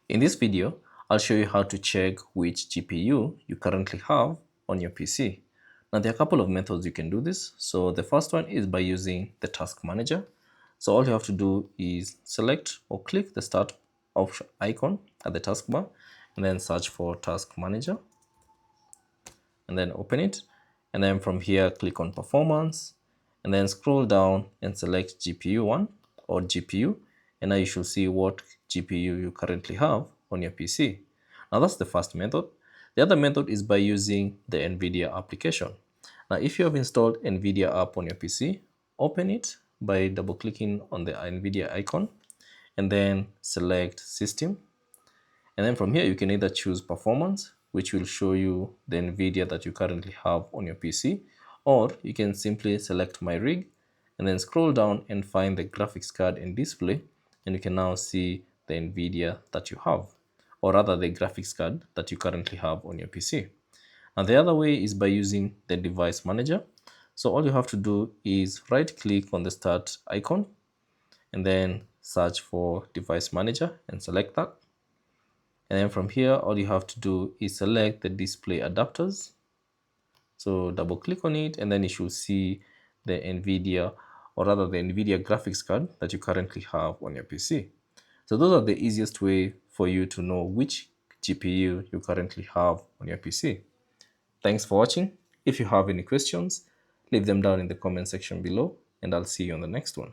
In this video, I'll show you how to check which GPU you currently have on your PC. Now there are a couple of methods you can do this. So the first one is by using the task manager. So all you have to do is select or click the start option icon at the taskbar and then search for task manager and then open it. And then from here, click on performance and then scroll down and select GPU 1 or GPU. And now you should see what GPU you currently have on your PC. Now that's the first method. The other method is by using the NVIDIA application. Now if you have installed NVIDIA app on your PC, open it by double clicking on the NVIDIA icon and then select system. And then from here, you can either choose performance, which will show you the NVIDIA that you currently have on your PC, or you can simply select my rig and then scroll down and find the graphics card and display, and you can now see the NVIDIA that you have, or rather the graphics card that you currently have on your PC. And the other way is by using the device manager. So all you have to do is right click on the start icon and then search for device manager and select that. And then from here, all you have to do is select the display adapters. So double click on it and then you should see the NVIDIA, or rather the NVIDIA graphics card that you currently have on your PC. So those are the easiest way for you to know which GPU you currently have on your PC. Thanks for watching. If you have any questions, leave them down in the comment section below and I'll see you on the next one.